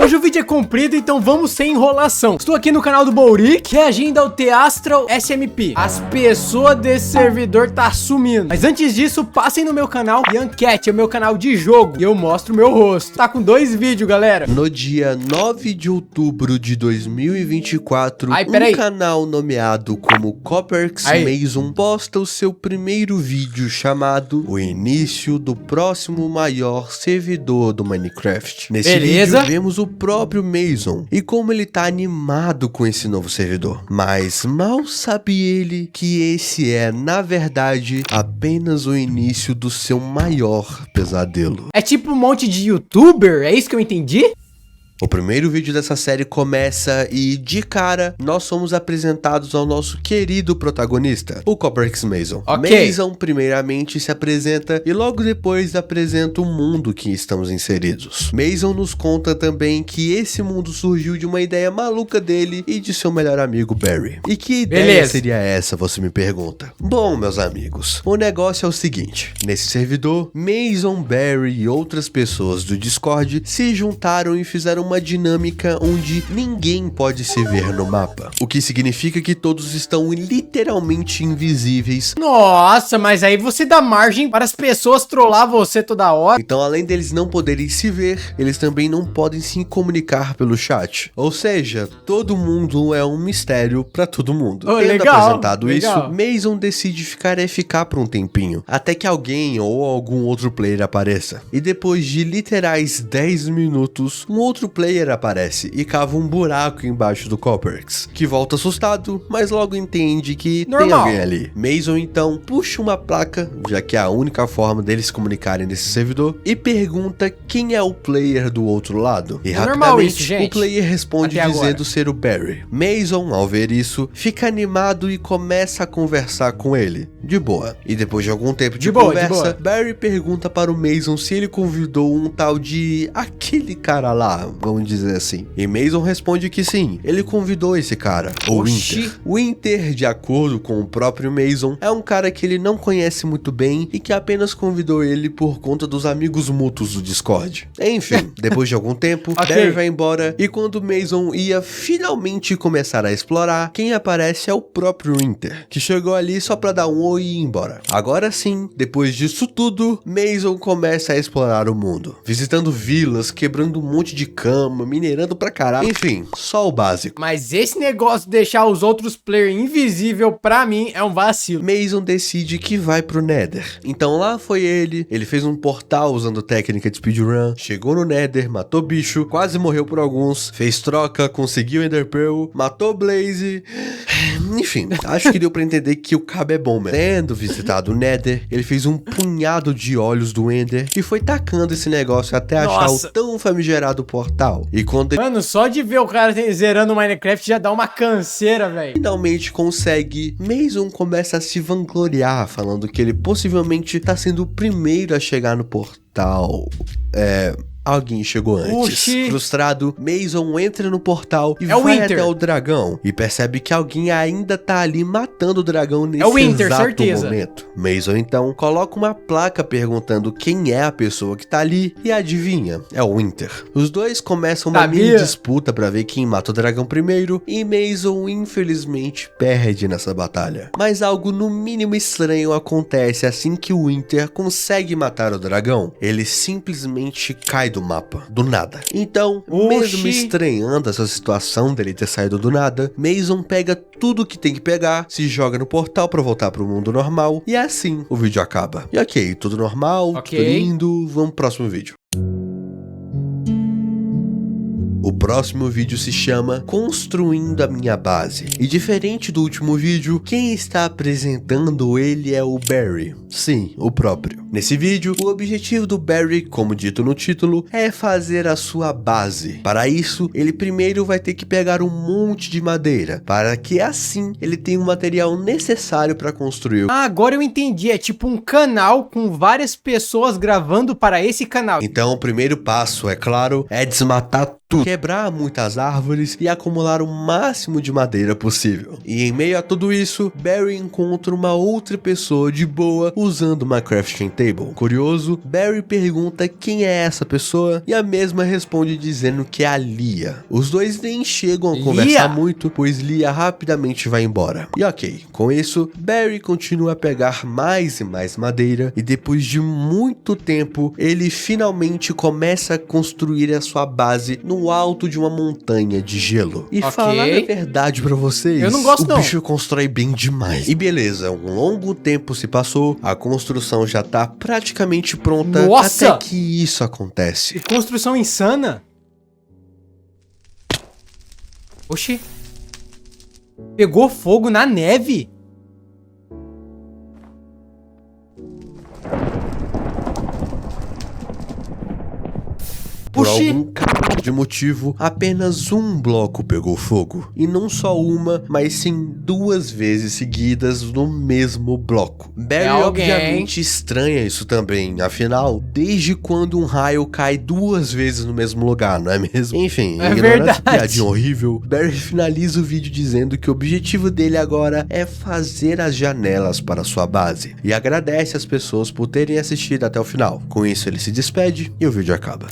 Hoje o vídeo é comprido, então vamos sem enrolação. Estou aqui no canal do Bourik, reagindo ao The Astral SMP. As pessoas desse servidor tá sumindo. Mas antes disso, passem no meu canal Yancat, é o meu canal de jogo, e eu mostro o meu rosto. Tá com 2 vídeos, galera. No dia 9 de outubro de 2024, peraí. um canal nomeado como Copperx Mason posta o seu primeiro vídeo chamado O Início do Próximo Maior Servidor do Minecraft. Nesse vídeo, vemos o próprio Mason e como ele tá animado com esse novo servidor. Mas mal sabe ele que esse é, na verdade, apenas o início do seu maior pesadelo. É tipo um monte de youtuber, é isso que eu entendi? O primeiro vídeo dessa série começa e, de cara, nós somos apresentados ao nosso querido protagonista, o Copperx Mason. Mason, primeiramente, se apresenta e logo depois apresenta o mundo que estamos inseridos. Mason nos conta também que esse mundo surgiu de uma ideia maluca dele e de seu melhor amigo Barry. E que ideia seria essa, você me pergunta? Bom, meus amigos, o negócio é o seguinte. Nesse servidor, Mason, Barry e outras pessoas do Discord se juntaram e fizeram uma dinâmica onde ninguém pode se ver no mapa, o que significa que todos estão literalmente invisíveis. Nossa, mas aí você dá margem para as pessoas trollar você toda hora. Então, além deles não poderem se ver, eles também não podem se comunicar pelo chat. Ou seja, todo mundo é um mistério para todo mundo. Tendo apresentado isso, Mason decide ficar FK por um tempinho, até que alguém ou algum outro player apareça. E depois de literais 10 minutos, um outro player aparece e cava um buraco embaixo do Copperx, que volta assustado, mas logo entende que tem alguém ali. Mason então puxa uma placa, já que é a única forma deles se comunicarem nesse servidor, e pergunta quem é o player do outro lado. E rapidamente o player responde dizendo ser o Barry. Mason, ao ver isso, fica animado e começa a conversar com ele, de boa. E depois de algum tempo de conversa, Barry pergunta para o Mason se ele convidou um tal de aquele cara lá, vamos dizer assim. E Mason responde que sim, ele convidou esse cara, o Winter. O Winter, de acordo com o próprio Mason, é um cara que ele não conhece muito bem e que apenas convidou ele por conta dos amigos mútuos do Discord. Enfim, depois de algum tempo, Barry vai embora e quando Mason ia finalmente começar a explorar, quem aparece é o próprio Winter, que chegou ali só pra dar um oi e ir embora. Agora sim, depois disso tudo, Mason começa a explorar o mundo, visitando vilas, quebrando um monte de cama, minerando pra caralho, enfim, só o básico. Mas esse negócio de deixar os outros players invisível pra mim é um vacilo. Mason decide que vai pro Nether. Então lá foi ele fez um portal usando técnica de speedrun, chegou no Nether, matou bicho, quase morreu por alguns, fez troca, conseguiu Ender Pearl, matou Blaze. Enfim, acho que deu pra entender que o cabo é bom mesmo. Tendo visitado o Nether, ele fez um punhado de olhos do Ender e foi tacando esse negócio até achar o tão famigerado portal. E quando mano, só de ver o cara zerando o Minecraft já dá uma canseira, velho. Finalmente consegue, Mason começa a se vangloriar, falando que ele possivelmente tá sendo o primeiro a chegar no portal. Alguém chegou antes. Frustrado, Mason entra no portal e vai até o dragão. E percebe que alguém ainda tá ali matando o dragão nesse exato momento. Mason então coloca uma placa perguntando quem é a pessoa que tá ali e adivinha, é o Winter. Os dois começam uma mini disputa pra ver quem mata o dragão primeiro e Mason infelizmente perde nessa batalha. Mas algo no mínimo estranho acontece assim que o Winter consegue matar o dragão. Ele simplesmente cai do mapa, do nada. Então, mesmo estranhando essa situação dele ter saído do nada, Mason pega tudo que tem que pegar, se joga no portal pra voltar pro mundo normal, e assim o vídeo acaba. E ok, tudo normal, tudo lindo, vamos pro próximo vídeo. O próximo vídeo se chama Construindo a Minha Base. E diferente do último vídeo, quem está apresentando ele é o Barry. Sim, o próprio. Nesse vídeo, o objetivo do Barry, como dito no título, é fazer a sua base. Para isso, ele primeiro vai ter que pegar um monte de madeira, para que assim ele tenha o material necessário para construir. Ah, agora eu entendi. É tipo um canal com várias pessoas gravando para esse canal. Então, o primeiro passo, é claro, é desmatar tudo, quebrar muitas árvores e acumular o máximo de madeira possível. E em meio a tudo isso, Barry encontra uma outra pessoa de boa usando uma crafting table. Curioso, Barry pergunta quem é essa pessoa e a mesma responde dizendo que é a Lia. Os dois nem chegam a conversar muito, pois Lia rapidamente vai embora. E ok, com isso, Barry continua a pegar mais e mais madeira e depois de muito tempo, ele finalmente começa a construir a sua base no alto de uma montanha de gelo. E falar a verdade pra vocês, eu não gosto o bicho constrói bem demais. E beleza, um longo tempo se passou, a construção já tá praticamente pronta. Nossa! Até que isso acontece. Que construção insana! Oxi. Pegou fogo na neve? Por algum de motivo, apenas um bloco pegou fogo. E não só uma, mas sim 2 vezes seguidas no mesmo bloco. Barry obviamente estranha isso também, afinal, desde quando um raio cai 2 vezes no mesmo lugar, não é mesmo? Enfim, ignorando essa piadinha horrível, Barry finaliza o vídeo dizendo que o objetivo dele agora é fazer as janelas para sua base. E agradece as pessoas por terem assistido até o final. Com isso ele se despede e o vídeo acaba.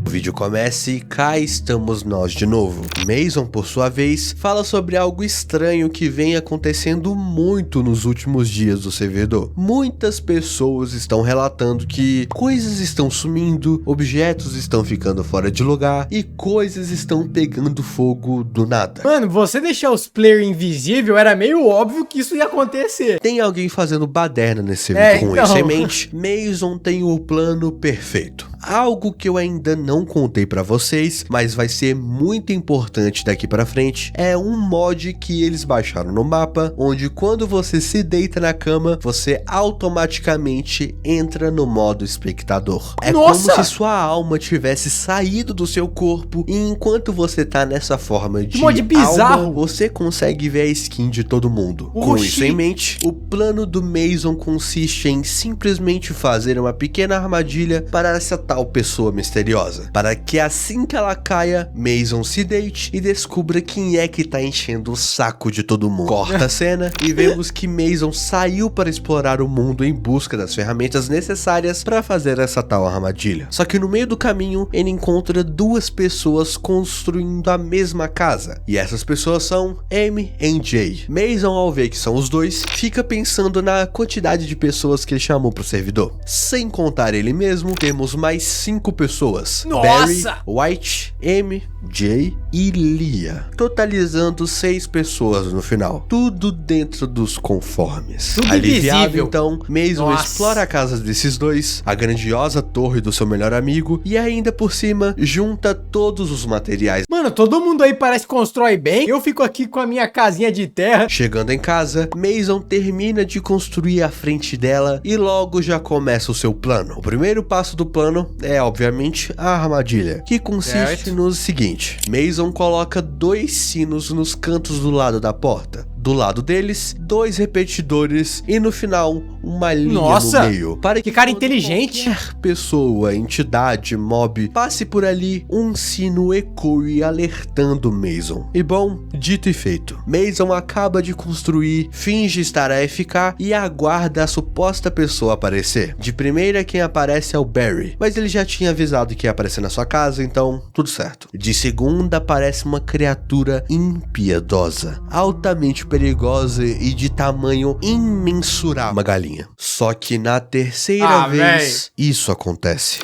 O vídeo começa e cá estamos nós de novo. Mason, por sua vez, fala sobre algo estranho que vem acontecendo muito nos últimos dias do servidor. Muitas pessoas estão relatando que coisas estão sumindo, objetos estão ficando fora de lugar e coisas estão pegando fogo do nada. Mano, você deixar os players invisíveis era meio óbvio que isso ia acontecer. Tem alguém fazendo baderna nesse vídeo. Com isso em mente, Mason tem o plano perfeito. Algo que eu ainda não contei pra vocês, mas vai ser muito importante daqui pra frente, é um mod que eles baixaram no mapa, onde quando você se deita na cama, você automaticamente entra no modo espectador. É como se sua alma tivesse saído do seu corpo, e enquanto você tá nessa forma de mod bizarro, alma, você consegue ver a skin de todo mundo. Com isso em mente, o plano do Mason consiste em simplesmente fazer uma pequena armadilha para essa tal pessoa misteriosa, para que assim que ela caia, Mason se deite e descubra quem é que tá enchendo o saco de todo mundo. Corta a cena e vemos que Mason saiu para explorar o mundo em busca das ferramentas necessárias para fazer essa tal armadilha. Só que no meio do caminho, ele encontra 2 pessoas construindo a mesma casa, e essas pessoas são Amy e Jay. Mason, ao ver que são os dois, fica pensando na quantidade de pessoas que ele chamou pro servidor. Sem contar ele mesmo, temos mais 5 pessoas. Barry, White, Amy, Jay e Lia, totalizando 6 pessoas no final. Tudo dentro dos conformes. Tudo aliviado, invisível. Então, Mason explora a casa desses dois, a grandiosa torre do seu melhor amigo, e ainda por cima, junta todos os materiais. Mano, todo mundo aí parece que constrói bem. Eu fico aqui com a minha casinha de terra. Chegando em casa, Mason termina de construir a frente dela e logo já começa o seu plano. O primeiro passo do plano é, obviamente, a armadilha, que consiste no seguinte: Mason coloca 2 sinos nos cantos do lado da porta. Do lado deles, 2 repetidores e no final, uma linha no meio. Para que cara inteligente. Qualquer pessoa, entidade, mob, passe por ali, um sino ecoe alertando Mason. E bom, dito e feito. Mason acaba de construir, finge estar AFK e aguarda a suposta pessoa aparecer. De primeira, quem aparece é o Barry, mas ele já tinha avisado que ia aparecer na sua casa, então tudo certo. De segunda, aparece uma criatura impiedosa, altamente perigosa e de tamanho imensurável, uma galinha. Só que na terceira vez, isso acontece.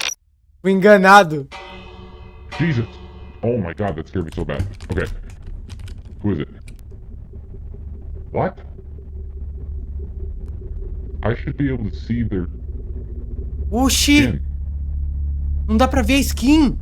Fui enganado. Jesus. Oh my God, that scared me so bad. Okay. Who is it? What? I should be able to see their Oxi. skin. Não dá pra ver a skin.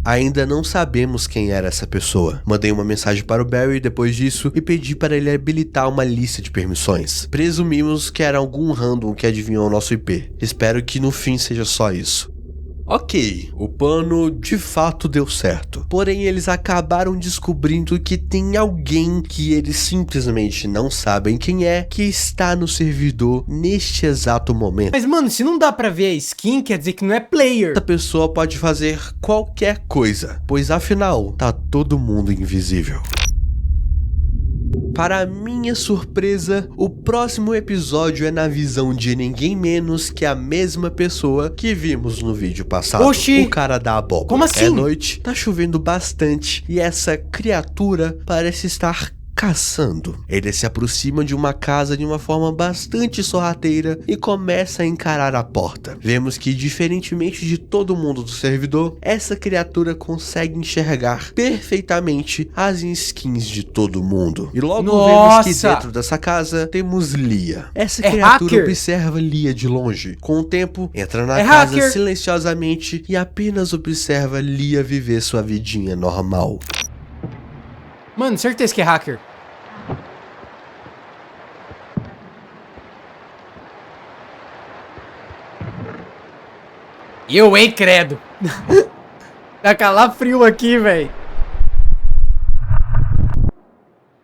Ainda não sabemos quem era essa pessoa. Mandei uma mensagem para o Barry depois disso e pedi para ele habilitar uma lista de permissões. Presumimos que era algum random que adivinhou o nosso IP. Espero que no fim seja só isso. Ok, o plano de fato deu certo. Porém, eles acabaram descobrindo que tem alguém que eles simplesmente não sabem quem é, que está no servidor neste exato momento. Mas, mano, se não dá pra ver a skin, quer dizer que não é player. Essa pessoa pode fazer qualquer coisa, pois afinal, tá todo mundo invisível. Para minha surpresa, o próximo episódio é na visão de ninguém menos que a mesma pessoa que vimos no vídeo passado. Oxi! O cara da abóbora. Como assim? É noite, tá chovendo bastante e essa criatura parece estar caçando. Ele se aproxima de uma casa de uma forma bastante sorrateira e começa a encarar a porta. Vemos que, diferentemente de todo mundo do servidor, essa criatura consegue enxergar perfeitamente as skins de todo mundo. E logo vemos que dentro dessa casa temos Lia. Essa criatura observa Lia de longe. Com o tempo, entra na casa silenciosamente e apenas observa Lia viver sua vidinha normal. Mano, certeza que é hacker. Eu, hein, credo. Tá calafrio aqui, velho.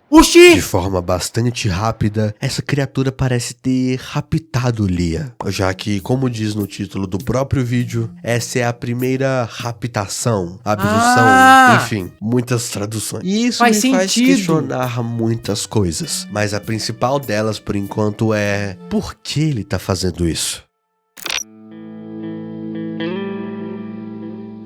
Oxi! De forma bastante rápida, essa criatura parece ter raptado Lia, já que, como diz no título do próprio vídeo, essa é a primeira raptação, abdução, enfim, muitas traduções. E isso faz questionar muitas coisas, mas a principal delas, por enquanto, é por que ele tá fazendo isso?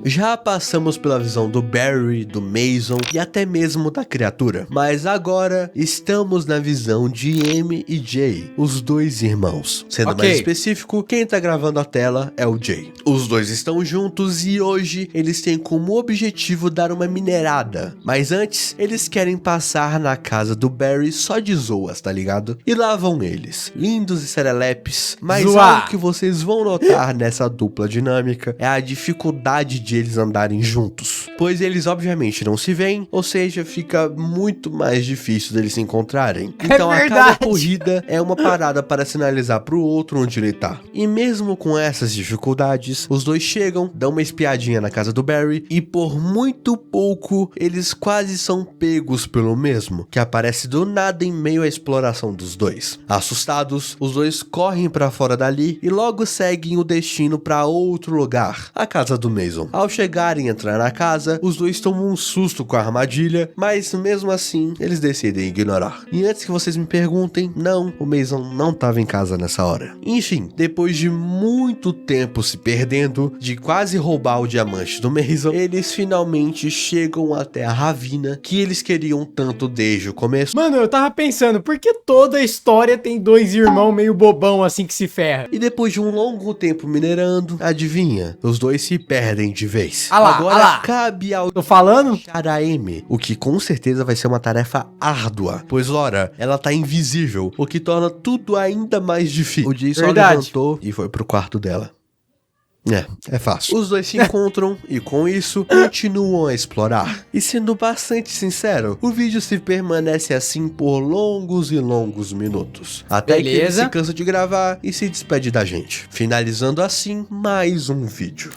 Já passamos pela visão do Barry, do Mason e até mesmo da criatura, mas agora estamos na visão de M e Jay, os dois irmãos. Sendo mais específico, quem tá gravando a tela é o Jay. Os dois estão juntos e hoje eles têm como objetivo dar uma minerada, mas antes eles querem passar na casa do Barry só de zoas, tá ligado? E lá vão eles, lindos e serelepes, mas algo que vocês vão notar nessa dupla dinâmica é a dificuldade de eles andarem juntos, pois eles obviamente não se veem, ou seja, fica muito mais difícil deles se encontrarem. Então a cada corrida é uma parada para sinalizar pro outro onde ele tá. E mesmo com essas dificuldades, os dois chegam, dão uma espiadinha na casa do Barry e por muito pouco eles quase são pegos pelo mesmo, que aparece do nada em meio à exploração dos dois. Assustados, os dois correm para fora dali e logo seguem o destino para outro lugar, a casa do Mason. Ao chegarem e entrar na casa, os dois tomam um susto com a armadilha, mas mesmo assim, eles decidem ignorar. E antes que vocês me perguntem, não, o Mason não estava em casa nessa hora. Enfim, depois de muito tempo se perdendo, de quase roubar o diamante do Mason, eles finalmente chegam até a Ravina, que eles queriam tanto desde o começo. Mano, eu tava pensando, por que toda a história tem dois irmãos meio bobão assim que se ferra? E depois de um longo tempo minerando, adivinha, os dois se perdem de vez. Agora cabe ao achar a M, o que com certeza vai ser uma tarefa árdua, pois ora, ela tá invisível, o que torna tudo ainda mais difícil. O Jay só levantou e foi pro quarto dela. É fácil. Os dois se encontram e com isso continuam a explorar. E sendo bastante sincero, o vídeo se permanece assim por longos e longos minutos. Até que ele se cansa de gravar e se despede da gente. Finalizando assim mais um vídeo.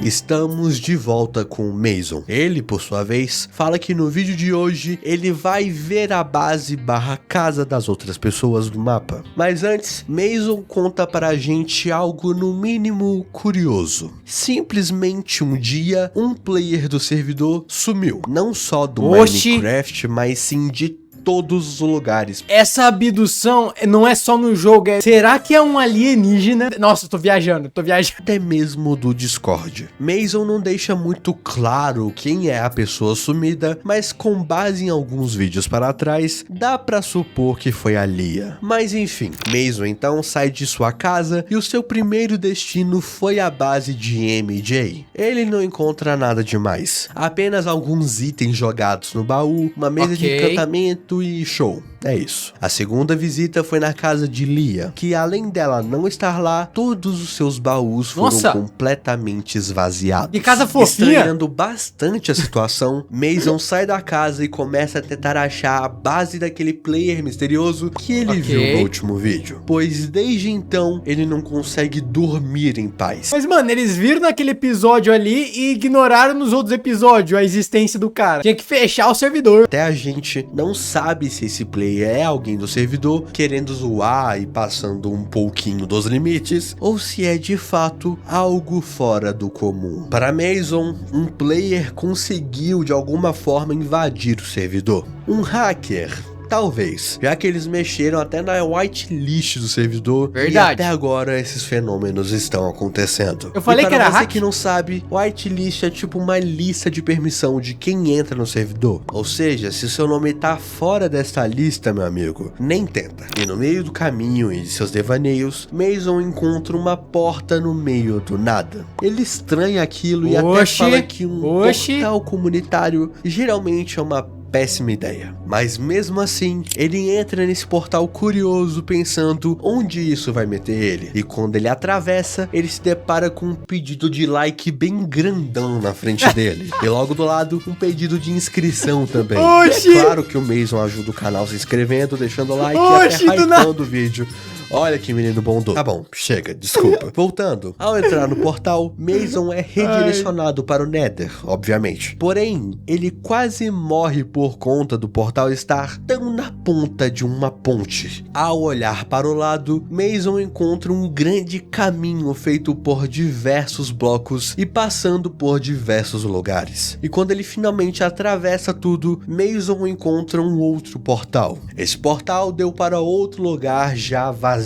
Estamos de volta com o Mason. Ele, por sua vez, fala que no vídeo de hoje ele vai ver a base / casa das outras pessoas do mapa. Mas antes, Mason conta pra gente algo no mínimo curioso. Simplesmente um dia, um player do servidor sumiu. Não só do Minecraft, mas sim de todos os lugares. Essa abdução não é só no jogo, será que é um alienígena? Nossa, eu tô viajando. Até mesmo do Discord. Mason não deixa muito claro quem é a pessoa sumida, mas com base em alguns vídeos para trás, dá pra supor que foi a Lia. Mas enfim, Mason então sai de sua casa e o seu primeiro destino foi a base de MJ. Ele não encontra nada demais, apenas alguns itens jogados no baú, uma mesa de encantamento e show. É isso. A segunda visita foi na casa de Lia, que além dela não estar lá, todos os seus baús foram completamente esvaziados. Que casa fofinha! Estranhando bastante a situação, Mason sai da casa e começa a tentar achar a base daquele player misterioso que ele viu no último vídeo. Pois desde então, ele não consegue dormir em paz. Mas mano, eles viram naquele episódio ali e ignoraram nos outros episódios a existência do cara. Tinha que fechar o servidor. Até a gente não sabe se esse player é alguém do servidor querendo zoar e passando um pouquinho dos limites, ou se é de fato algo fora do comum. Para Mason, um player conseguiu de alguma forma invadir o servidor. Um hacker, talvez, já que eles mexeram até na whitelist do servidor. Verdade. E até agora esses fenômenos estão acontecendo. Eu falei que era hack? Para você que não sabe, whitelist é tipo uma lista de permissão de quem entra no servidor. Ou seja, se seu nome tá fora desta lista, meu amigo, nem tenta. E no meio do caminho e de seus devaneios, Mason encontra uma porta no meio do nada. Ele estranha aquilo e até fala que um portal comunitário geralmente é uma péssima ideia. Mas mesmo assim, ele entra nesse portal curioso pensando onde isso vai meter ele. E quando ele atravessa, ele se depara com um pedido de like bem grandão na frente dele. E logo do lado, um pedido de inscrição também. Oxi! É claro que o Mason ajuda o canal se inscrevendo, deixando o like e até hypando o vídeo. Olha que menino bondoso. Tá bom, chega, desculpa. Voltando, ao entrar no portal, Mason é redirecionado para o Nether, obviamente. Porém, ele quase morre por conta do portal estar tão na ponta de uma ponte. Ao olhar para o lado, Mason encontra um grande caminho feito por diversos blocos e passando por diversos lugares. E quando ele finalmente atravessa tudo, Mason encontra um outro portal. Esse portal deu para outro lugar já vazio.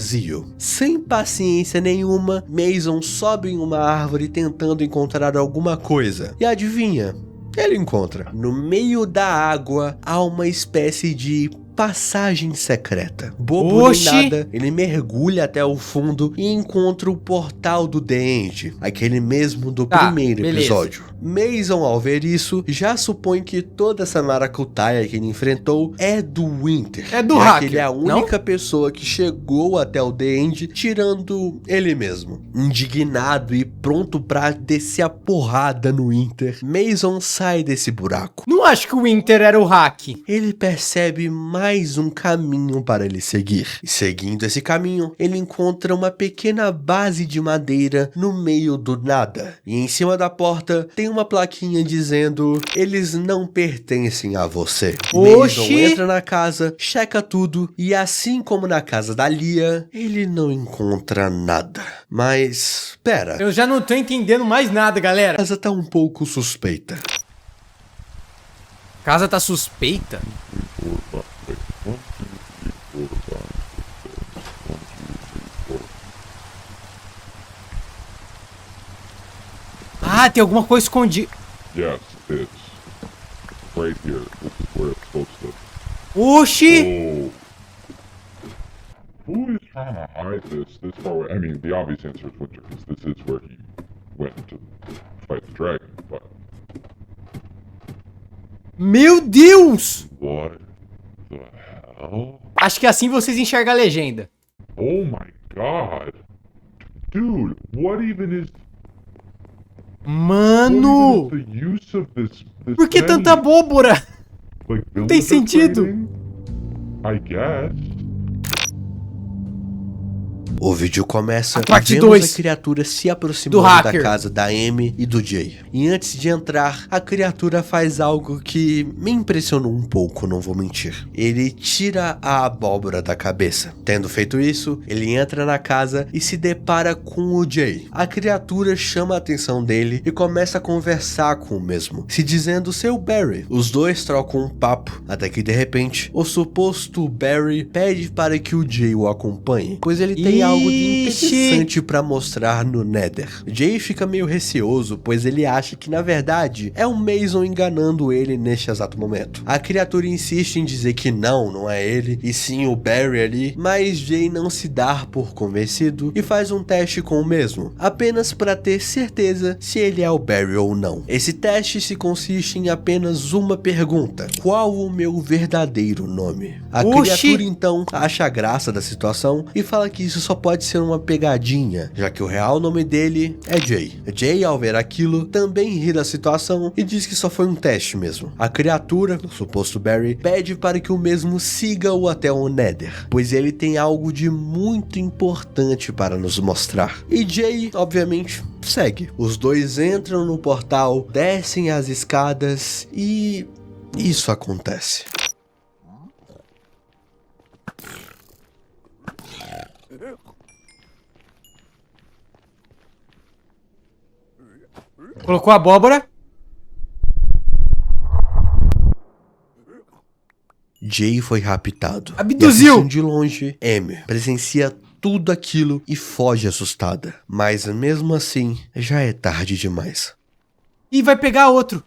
Sem paciência nenhuma, Mason sobe em uma árvore tentando encontrar alguma coisa. E adivinha? Ele encontra. No meio da água há uma espécie de passagem secreta. Bobo nem nada, ele mergulha até o fundo e encontra o portal do The End, aquele mesmo do primeiro episódio. Mason, ao ver isso, já supõe que toda essa maracutaia que ele enfrentou é do Winter. É do hacker, ele é a única pessoa que chegou até o The End, tirando ele mesmo. Indignado e pronto pra descer a porrada no Winter, Mason sai desse buraco. Não acho que o Winter era o hack. Ele percebe mais um caminho para ele seguir. E seguindo esse caminho, ele encontra uma pequena base de madeira no meio do nada. E em cima da porta tem uma plaquinha dizendo: eles não pertencem a você. Mason entra na casa, checa tudo e assim como na casa da Lia, ele não encontra nada. Mas, pera. Eu já não tô entendendo mais nada, galera. A casa tá um pouco suspeita. Casa tá suspeita? Ah, tem alguma coisa escondida. Yes, it's right here. This is where it's supposed to. Oxi! Oh. Who is trying to hide this far away? I mean, the obvious answer is Winter, because this is where he went to fight the dragon, but... Meu Deus! What the hell? Acho que assim vocês enxergam a legenda. Oh my god! Dude, what even is... Mano! What even is the use of this Por que tanta abóbora? Like, Não tem sentido. I guess. O vídeo começa A parte vemos 2 a criatura se aproximando da casa da Amy e do Jay. E antes de entrar, a criatura faz algo que me impressionou um pouco, não vou mentir. Ele tira a abóbora da cabeça. Tendo feito isso, ele entra na casa e se depara com o Jay. A criatura chama a atenção dele e começa a conversar com o mesmo, se dizendo seu Barry. Os dois trocam um papo, até que de repente, o suposto Barry pede para que o Jay o acompanhe, pois ele tem algo de interessante pra mostrar no Nether. Jay fica meio receoso, pois ele acha que na verdade é o Mason enganando ele neste exato momento. A criatura insiste em dizer que não é ele, e sim o Barry ali, mas Jay não se dá por convencido e faz um teste com o mesmo, apenas para ter certeza se ele é o Barry ou não. Esse teste se consiste em apenas uma pergunta: qual o meu verdadeiro nome? A criatura então acha a graça da situação e fala que isso só pode ser uma pegadinha, já que o real nome dele é Jay. Jay, ao ver aquilo, também ri da situação e diz que só foi um teste mesmo. A criatura, o suposto Barry, pede para que o mesmo siga-o até o Nether, pois ele tem algo de muito importante para nos mostrar. E Jay, obviamente, segue. Os dois entram no portal, descem as escadas e isso acontece. Colocou a abóbora. Jay foi raptado. Abduziu! E assim de longe, Amy presencia tudo aquilo e foge assustada. Mas mesmo assim, já é tarde demais. E vai pegar outro.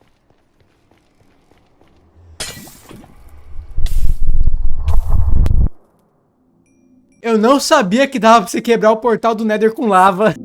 Eu não sabia que dava pra você quebrar o portal do Nether com lava.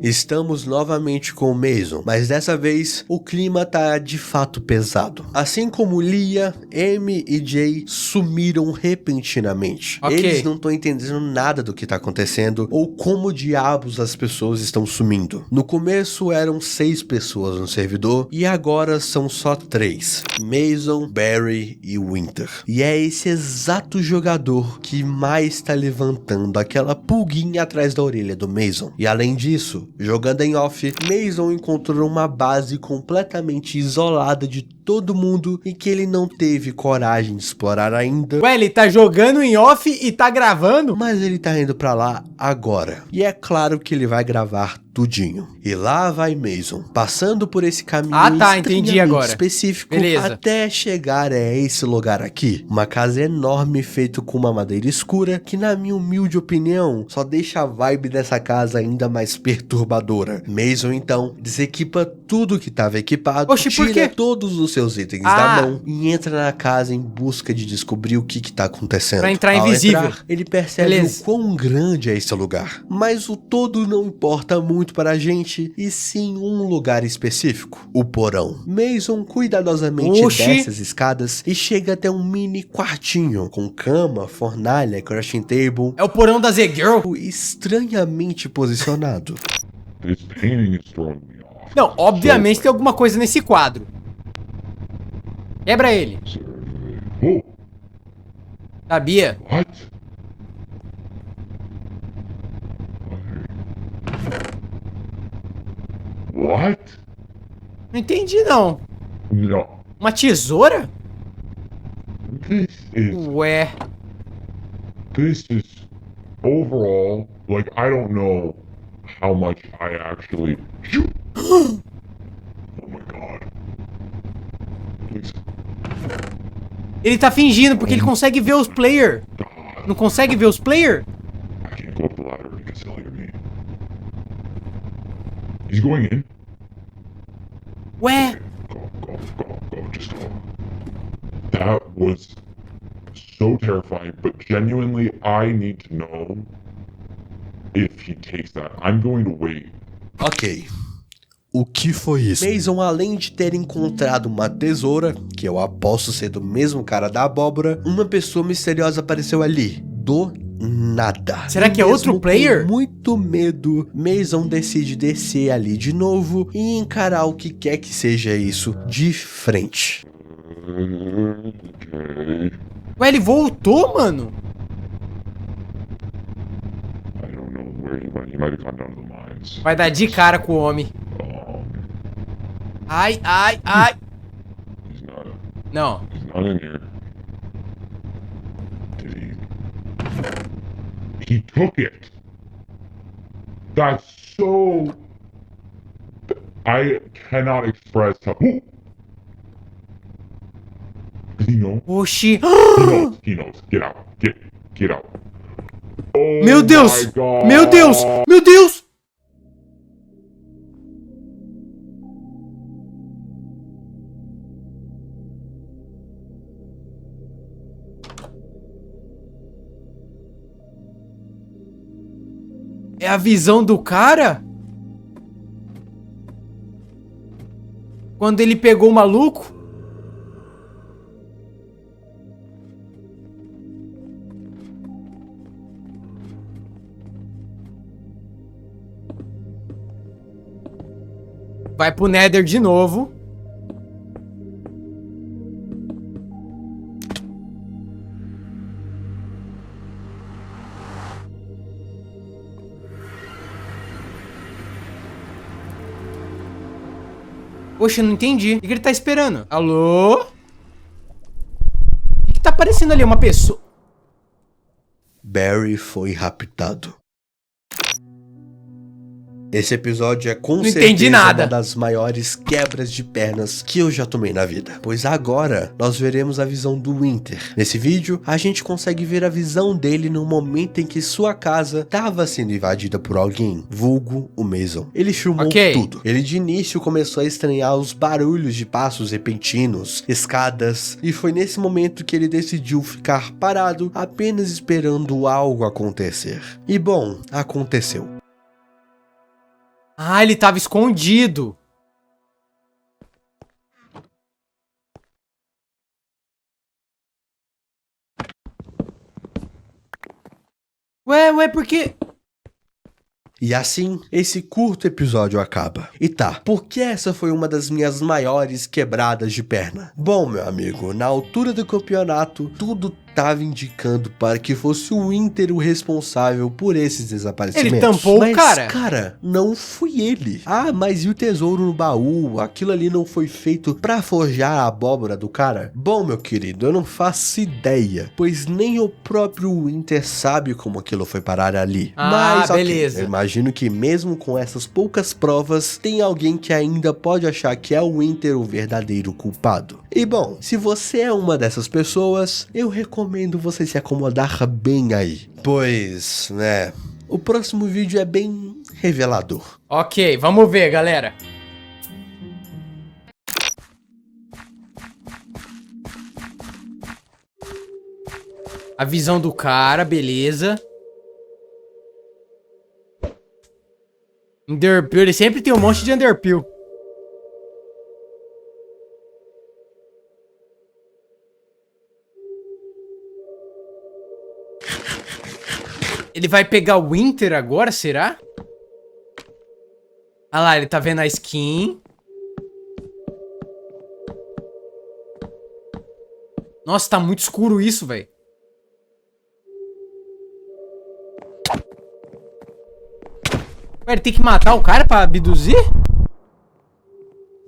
Estamos novamente com o Mason, mas dessa vez o clima tá de fato pesado. Assim como Leah, Amy e Jay sumiram repentinamente. Ok. Eles não estão entendendo nada do que tá acontecendo ou como diabos as pessoas estão sumindo. No começo eram 6 pessoas no servidor e agora são só 3. Mason, Barry e Winter. E é esse exato jogador que mais tá levantando aquela pulguinha atrás da orelha do Mason. E além disso, jogando em off, Mason encontrou uma base completamente isolada de todo mundo e que ele não teve coragem de explorar ainda. Ué, ele tá jogando em off e tá gravando? Mas ele tá indo pra lá agora. E é claro que ele vai gravar tudinho. E lá vai Mason, passando por esse caminho entendi agora. específico, Beleza. até chegar a esse lugar aqui. Uma casa enorme feita com uma madeira escura, que na minha humilde opinião, só deixa a vibe dessa casa ainda mais perturbadora. Mason então desequipa tudo que estava equipado, Oxi, por tira quê? todos os seus itens da mão e entra na casa em busca de descobrir o que tá acontecendo. Pra entrar Ao invisível. entrar, ele percebe Beleza. o quão grande é esse lugar. Mas o todo não importa muito para a gente, e sim um lugar específico, o porão. Mason cuidadosamente desce as escadas e chega até um mini quartinho, com cama, fornalha, crafting table. É o porão da Z-Girl? Estranhamente posicionado. This painting is throwing me off. Não, obviamente tem alguma coisa nesse quadro. Quebra ele. Oh, Sabia? what? What? Não entendi, não. No. Uma tesoura? Ué. This is overall, like, I don't know how much I actually. Oh my god. Please. Ele tá fingindo porque ele consegue ver os player. Não consegue ver os player? I can't go up the ladder because he'll hear me. He's going in. Ué. Go, just go. That was so terrifying, but genuinely, I need to know if he takes that. I'm going to wait. Ok. O que foi isso? Mason, além de ter encontrado uma tesoura, que eu aposto ser do mesmo cara da abóbora, uma pessoa misteriosa apareceu ali, do nada. Será que é Mesmo outro player? Com muito medo, Mason decide descer ali de novo e encarar o que quer que seja isso de frente. Okay. Ué, ele voltou, mano? I don't know where he went. He might have gone down to the mines. Vai dar de cara com o homem. Ai. He's not. Não. He's not in here. Did he? He took it. That's so. I cannot express how. Does he know? Oxi. He knows. He knows. Get out. Get out. Oh Meu Deus! my God. Meu Deus! Meu Deus! É a visão do cara? Quando ele pegou o maluco? Vai pro Nether de novo. Poxa, eu não entendi. O que ele tá esperando? Alô? O que tá aparecendo ali? Uma pessoa. Barry foi raptado. Esse episódio é com certeza uma das maiores quebras de pernas que eu já tomei na vida. Pois agora nós veremos a visão do Winter. Nesse vídeo, a gente consegue ver a visão dele no momento em que sua casa estava sendo invadida por alguém, vulgo o Mason. Ele filmou tudo. Ele de início começou a estranhar os barulhos de passos repentinos, escadas, e foi nesse momento que ele decidiu ficar parado, apenas esperando algo acontecer. E bom, aconteceu. Ah, ele tava escondido. Ué, por quê? E assim, esse curto episódio acaba. E tá, por que essa foi uma das minhas maiores quebradas de perna? Bom, meu amigo, na altura do campeonato, tudo tava indicando para que fosse o Winter o responsável por esses desaparecimentos. Ele tampou o cara. Cara, não foi ele. Ah, mas e o tesouro no baú? Aquilo ali não foi feito pra forjar a abóbora do cara? Bom, meu querido, eu não faço ideia, pois nem o próprio Winter sabe como aquilo foi parar ali. Ah, mas, beleza. Eu imagino que mesmo com essas poucas provas, tem alguém que ainda pode achar que é o Winter o verdadeiro culpado. E bom, se você é uma dessas pessoas, eu recomendo você se acomodar bem aí. Pois, né, o próximo vídeo é bem revelador. Ok, vamos ver, galera. A visão do cara, beleza. Enderpeel, ele sempre tem um monte de Enderpeel. Ele vai pegar o Winter agora, será? Ah lá, ele tá vendo a skin. Nossa, tá muito escuro isso, velho. Ele tem que matar o cara pra abduzir?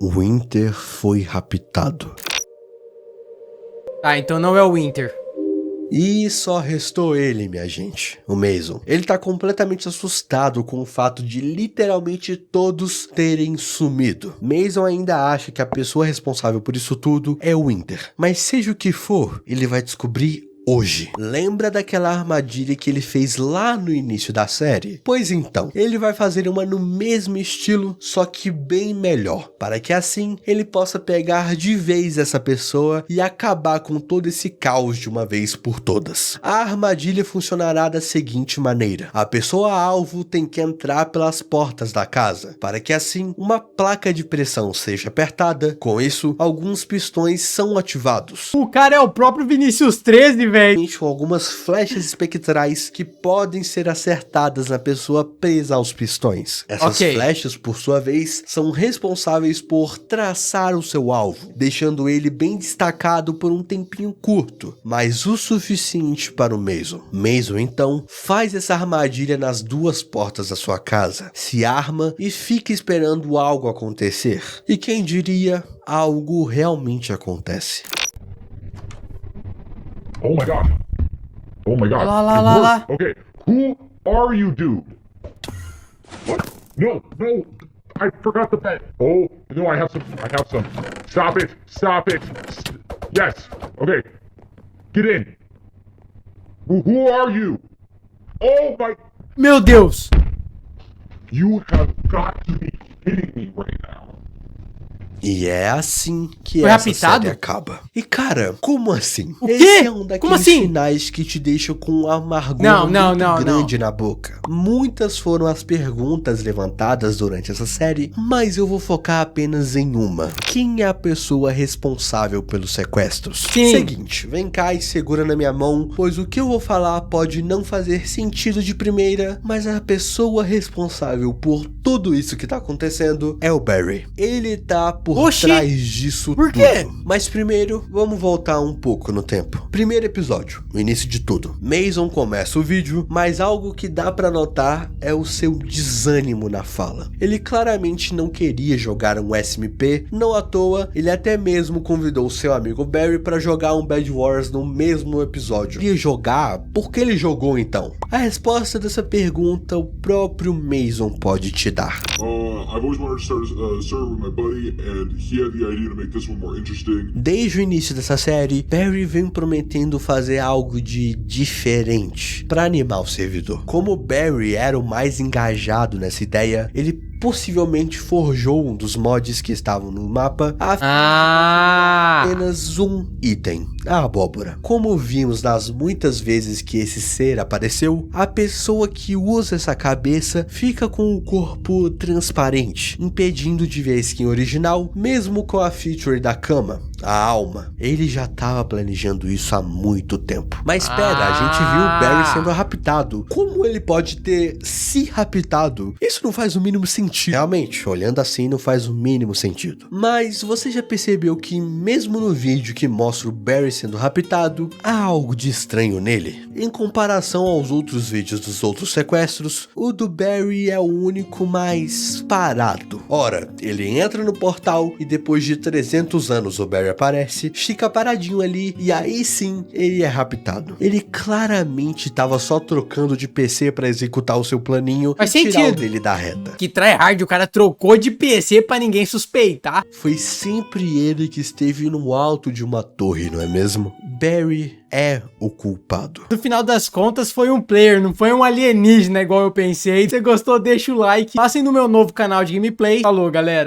O Winter foi raptado. Tá, então não é o Winter. E só restou ele, minha gente, o Mason. Ele tá completamente assustado com o fato de literalmente todos terem sumido. Mason ainda acha que a pessoa responsável por isso tudo é o Winter. Mas seja o que for, ele vai descobrir hoje. Lembra daquela armadilha que ele fez lá no início da série? Pois então, ele vai fazer uma no mesmo estilo, só que bem melhor, para que assim ele possa pegar de vez essa pessoa e acabar com todo esse caos de uma vez por todas. A armadilha funcionará da seguinte maneira: a pessoa alvo tem que entrar pelas portas da casa, para que assim uma placa de pressão seja apertada. Com isso, alguns pistões são ativados. O cara é o próprio Vinícius 13, velho. Com algumas flechas espectrais que podem ser acertadas na pessoa presa aos pistões. Essas flechas, por sua vez, são responsáveis por traçar o seu alvo, deixando ele bem destacado por um tempinho curto, mas o suficiente para o Mason. Mason, então, faz essa armadilha nas duas portas da sua casa, se arma e fica esperando algo acontecer. E quem diria, algo realmente acontece. Oh my god. Oh my god. La. Okay, who are you, dude? What? No. I forgot the pet. Oh, no, I have some. Stop it. Yes. Okay. Get in. Who are you? Oh my... Meu Deus! You have got to be kidding me right now. E é assim que Foi essa raptado? série acaba. E cara, como assim? O quê? Esse é um daqueles Como assim? finais que te deixa com um amargor Não, grande na boca. Muitas foram as perguntas levantadas durante essa série, mas eu vou focar apenas em uma. Quem é a pessoa responsável pelos sequestros? Sim. Seguinte, vem cá e segura na minha mão, pois o que eu vou falar pode não fazer sentido de primeira, mas a pessoa responsável por tudo isso que tá acontecendo é o Barry. Ele tá por trás disso Por quê? tudo. Mas primeiro, vamos voltar um pouco no tempo. Primeiro episódio, o início de tudo. Mason começa o vídeo, mas algo que dá pra notar é o seu desânimo na fala. Ele claramente não queria jogar um SMP, não à toa, ele até mesmo convidou seu amigo Barry pra jogar um Bed Wars no mesmo episódio. Queria jogar? Por que ele jogou então? A resposta dessa pergunta o próprio Mason pode te dar. I've always wanted to start a server with my buddy, and he had the idea to make this one more interesting. Desde o início dessa série, Barry vem prometendo fazer algo de diferente para animar o servidor. Como Barry era o mais engajado nessa ideia, ele possivelmente forjou um dos mods que estavam no mapa apenas um item, a abóbora. Como vimos nas muitas vezes que esse ser apareceu, a pessoa que usa essa cabeça fica com o corpo transparente, impedindo de ver a skin original, mesmo com a feature da cama, a alma. Ele já estava planejando isso há muito tempo. Mas espera, a gente viu o Barry sendo raptado. Como ele pode ter se raptado? Isso não faz o mínimo sentido. Realmente, olhando assim, não faz o mínimo sentido. Mas você já percebeu que mesmo no vídeo que mostra o Barry sendo raptado, há algo de estranho nele? Em comparação aos outros vídeos dos outros sequestros, o do Barry é o único mais parado. Ora, ele entra no portal e depois de 300 anos o Barry aparece, fica paradinho ali e aí sim ele é raptado. Ele claramente estava só trocando de PC para executar o seu planinho Faz e tirar o sentido. dele da reta. Que tryhard, o cara trocou de PC pra ninguém suspeitar. Foi sempre ele que esteve no alto de uma torre, não é mesmo? Barry é o culpado. No final das contas foi um player, não foi um alienígena igual eu pensei. Se você gostou, deixa o like. Passem no meu novo canal de gameplay. Falou, galera.